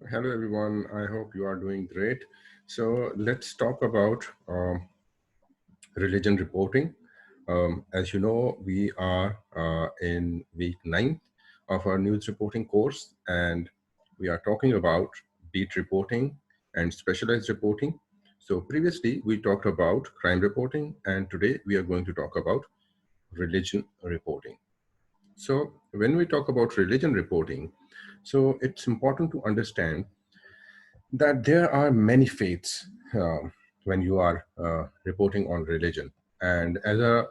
Hello, everyone. I hope you are doing great. So let's talk about religion reporting. As you know, we are in week 9 of our news reporting course, and we are talking about beat reporting and specialized reporting. So previously, we talked about crime reporting, and today we are going to talk about religion reporting. So when we talk about religion reporting, so it's important to understand that there are many faiths when you are reporting on religion. And as a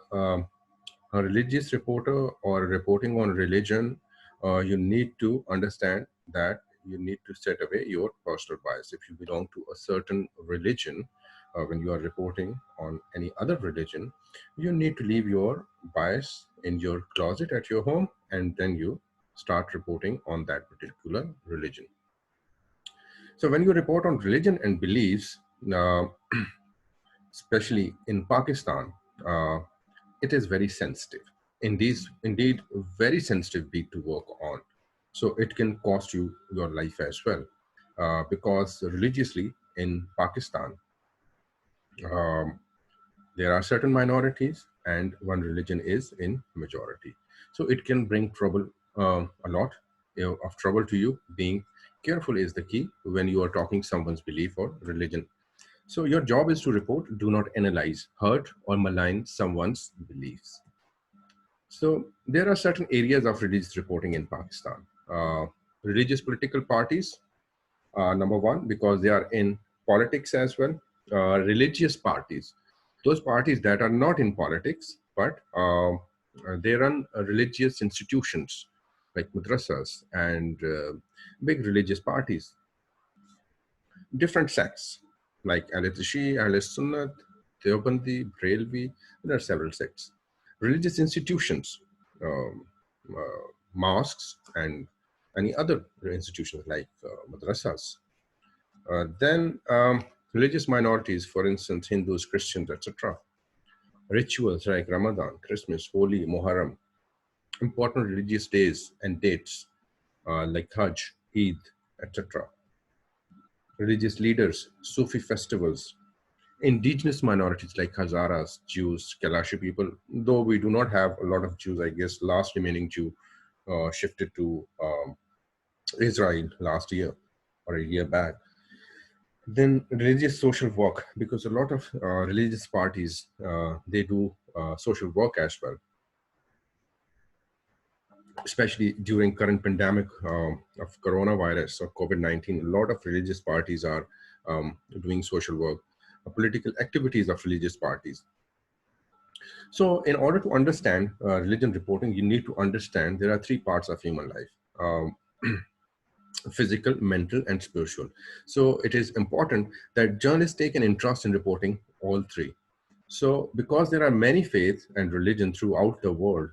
religious reporter or reporting on religion, you need to understand that you need to set away your personal bias. If you belong to a certain religion, when you are reporting on any other religion, you need to leave your bias in your closet at your home, and then you start reporting on that particular religion. So when you report on religion and beliefs, uh, especially in Pakistan, uh, it is very sensitive. Indeed, very sensitive beat to work on. So it can cost you your life as well, because religiously in Pakistan, um, there are certain minorities, and one religion is in majority. So it can bring trouble, a lot of trouble to you. Being careful is the key when you are talking someone's belief or religion. So your job is to report, do not analyze, hurt, or malign someone's beliefs. So there are certain areas of religious reporting in Pakistan. Religious political parties, number one, because they are in politics as well. Religious parties, those parties that are not in politics, but they run religious institutions like madrasas and big religious parties, different sects like Al-Tishi, Al-Sunnat, Deobandi, Brailwi. There are several sects. Religious institutions, um, mosques, and any other institutions like madrasas. Then religious minorities, for instance, Hindus, Christians, etc. Rituals like Ramadan, Christmas, Holi, Muharram, important religious days and dates like Hajj, Eid, etc. Religious leaders, Sufi festivals, indigenous minorities like Hazaras, Jews, Kalashi people, though we do not have a lot of Jews, I guess last remaining Jew shifted to Israel last year or a year back. Then religious social work, because a lot of religious parties, they do social work as well, especially during current pandemic of coronavirus or COVID-19. A lot of religious parties are doing social work, political activities of religious parties. So, in order to understand religion reporting, you need to understand there are three parts of human life: physical, mental, and spiritual. So, it is important that journalists take an interest in reporting all three. So, because there are many faiths and religion throughout the world,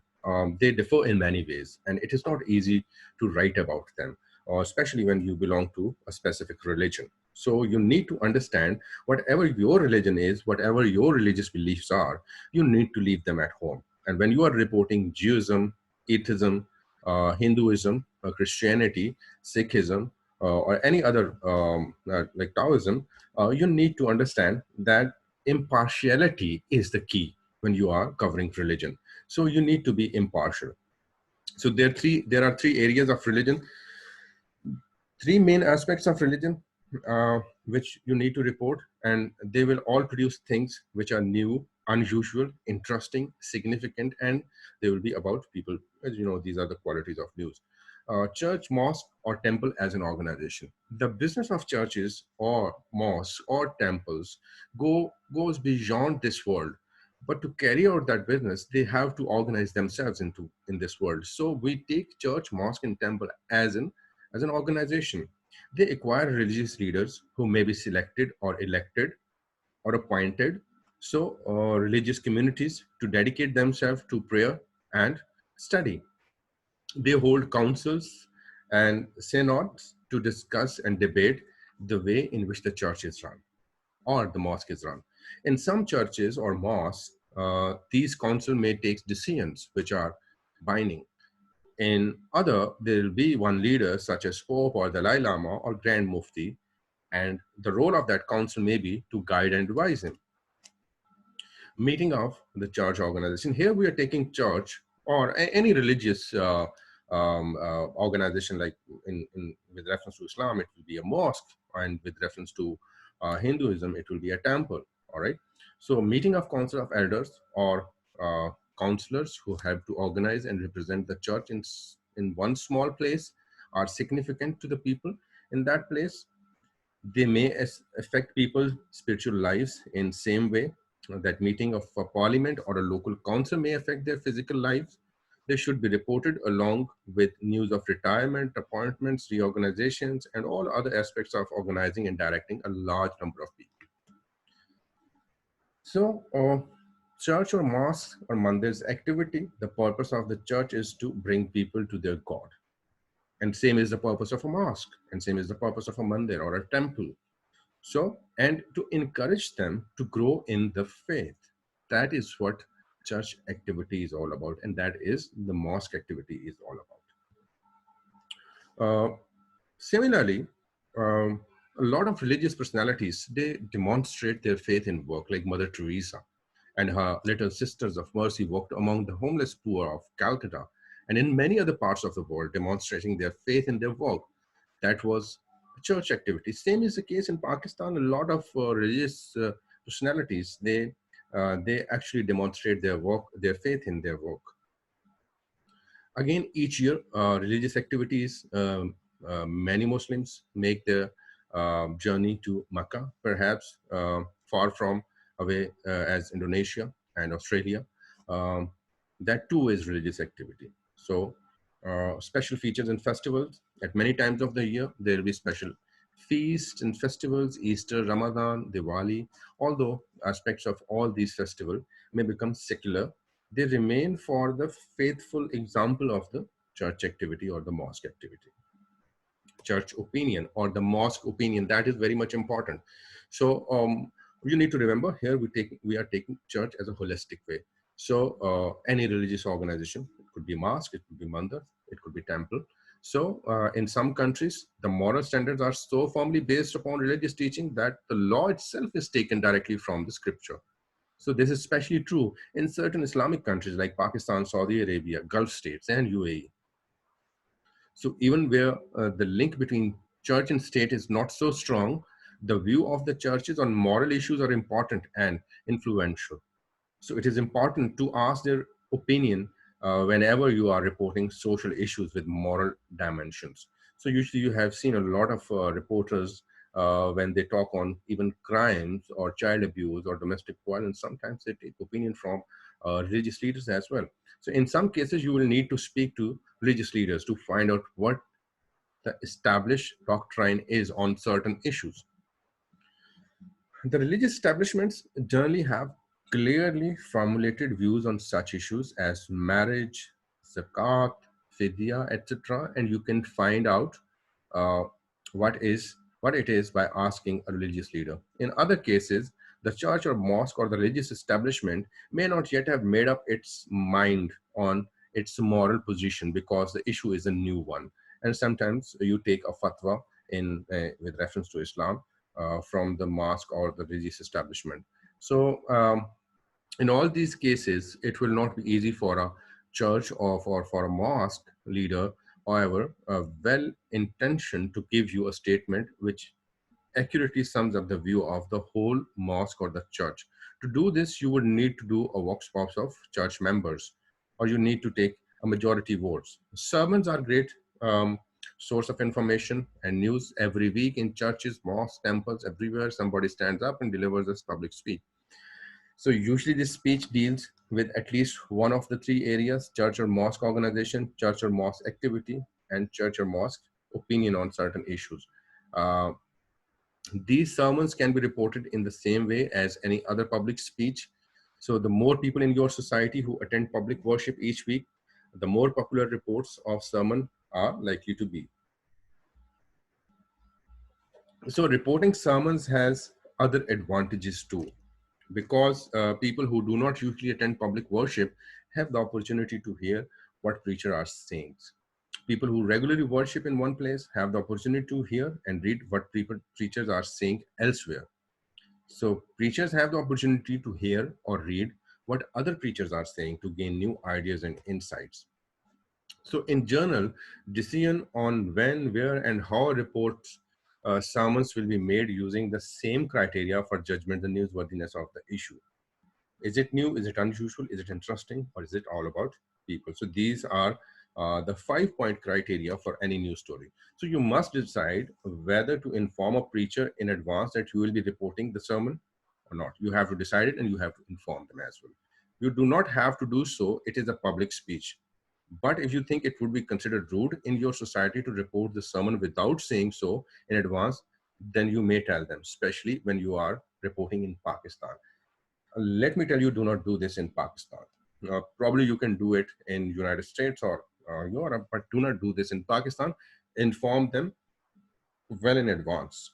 they differ in many ways, and it is not easy to write about them, especially when you belong to a specific religion. So, you need to understand whatever your religion is, whatever your religious beliefs are, you need to leave them at home. And when you are reporting Judaism, atheism, Hinduism, Christianity, Sikhism, or any other like Taoism, you need to understand that impartiality is the key when you are covering religion. So you need to be impartial. So there are three areas of religion, three main aspects of religion, which you need to report, and they will all produce things which are new, unusual, interesting, significant, and they will be about people. As you know, these are the qualities of news. Church, mosque, or temple as an organization. The business of churches or mosques or temples goes beyond this world. But to carry out that business, they have to organize themselves in this world. So we take church, mosque, and temple as an organization. They acquire religious leaders who may be selected or elected or appointed. So religious communities to dedicate themselves to prayer and study. They hold councils and synods to discuss and debate the way in which the church is run or the mosque is run. In some churches or mosques, these council may take decisions which are binding. In other, there will be one leader such as Pope or Dalai Lama or Grand Mufti, and the role of that council may be to guide and advise him. Meeting of the church organization. Here we are taking church or any religious organization, like with reference to Islam, it will be a mosque, and with reference to Hinduism, it will be a temple. All right. So meeting of council of elders or counselors who have to organize and represent the church in one small place are significant to the people in that place. They may affect people's spiritual lives in same way that meeting of a parliament or a local council may affect their physical lives. They should be reported along with news of retirement, appointments, reorganizations, and all other aspects of organizing and directing a large number of people. So, church or mosque or mandir's activity, the purpose of the church is to bring people to their God. And same is the purpose of a mosque, and same is the purpose of a mandir or a temple. So, and to encourage them to grow in the faith. That is what church activity is all about, and that is the mosque activity is all about. Similarly, a lot of religious personalities, they demonstrate their faith in work, like Mother Teresa and her little sisters of mercy worked among the homeless poor of Calcutta and in many other parts of the world, demonstrating their faith in their work. That was a church activity. Same is the case in Pakistan. A lot of religious personalities, they actually demonstrate their work, their faith in their work. Again, each year, religious activities, many Muslims make their journey to Makkah, perhaps far from away as Indonesia and Australia. Um, that too is religious activity. So, special features and festivals. At many times of the year, there will be special feasts and festivals, Easter, Ramadan, Diwali. Although aspects of all these festivals may become secular, they remain for the faithful example of the church activity or the mosque activity. Church opinion or the mosque opinion, that is very much important. So you need to remember here we are taking church as a holistic way. So any religious organization, it could be mosque, it could be mandir, it could be temple. So in some countries, the moral standards are so firmly based upon religious teaching that the law itself is taken directly from the scripture. So this is especially true in certain Islamic countries like Pakistan, Saudi Arabia, Gulf states, and UAE. So even where the link between church and state is not so strong, the view of the churches on moral issues are important and influential. So it is important to ask their opinion whenever you are reporting social issues with moral dimensions. So usually you have seen a lot of reporters when they talk on even crimes or child abuse or domestic violence, sometimes they take opinion from religious leaders as well. So in some cases, you will need to speak to religious leaders to find out what the established doctrine is on certain issues. The religious establishments generally have clearly formulated views on such issues as marriage, zakat, fidya, etc. And you can find out uh, what it is by asking a religious leader. In other cases, the church or mosque or the religious establishment may not yet have made up its mind on its moral position because the issue is a new one. And sometimes you take a fatwa in with reference to Islam from the mosque or the religious establishment. So in all these cases, it will not be easy for a church or for a mosque leader, however, well intentioned to give you a statement which accurately sums up the view of the whole mosque or the church. To do this, you would need to do a vox pops of church members, or you need to take a majority votes. Sermons are great source of information and news every week in churches, mosques, temples, everywhere. Somebody stands up and delivers this public speech. So usually this speech deals with at least one of the three areas: church or mosque organization, church or mosque activity, and church or mosque opinion on certain issues. Uh, these sermons can be reported in the same way as any other public speech. So the more people in your society who attend public worship each week, the more popular reports of sermon are likely to be. So reporting sermons has other advantages too, because people who do not usually attend public worship have the opportunity to hear what preachers are saying. People who regularly worship in one place have the opportunity to hear and read what preachers are saying elsewhere. So preachers have the opportunity to hear or read what other preachers are saying to gain new ideas and insights. So in journal, decision on when, where, and how reports sermons will be made using the same criteria for judgment the newsworthiness of the issue. Is it new? Is it unusual? Is it interesting? Or is it all about people? So these are the 5-point criteria for any news story. So you must decide whether to inform a preacher in advance that you will be reporting the sermon or not. You have to decide it and you have to inform them as well. You do not have to do so. It is a public speech. But if you think it would be considered rude in your society to report the sermon without saying so in advance, then you may tell them, especially when you are reporting in Pakistan. Let me tell you, do not do this in Pakistan. Probably you can do it in United States or Europe, but do not do this in Pakistan. Inform them well in advance.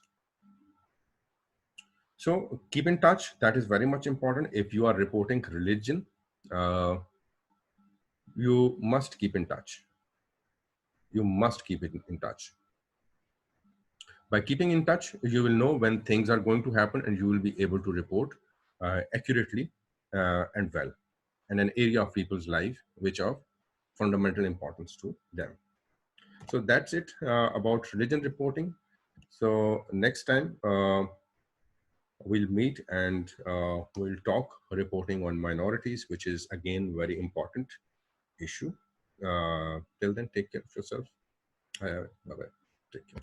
So keep in touch. That is very much important. If you are reporting religion, uh, you must keep in touch. You must keep it in touch. By keeping in touch, you will know when things are going to happen and you will be able to report accurately and well in an area of people's life which are fundamental importance to them. So that's it about religion reporting. So next time we'll meet and we'll talk reporting on minorities, which is again very important issue. Till then, take care of yourself. Bye bye. Take care.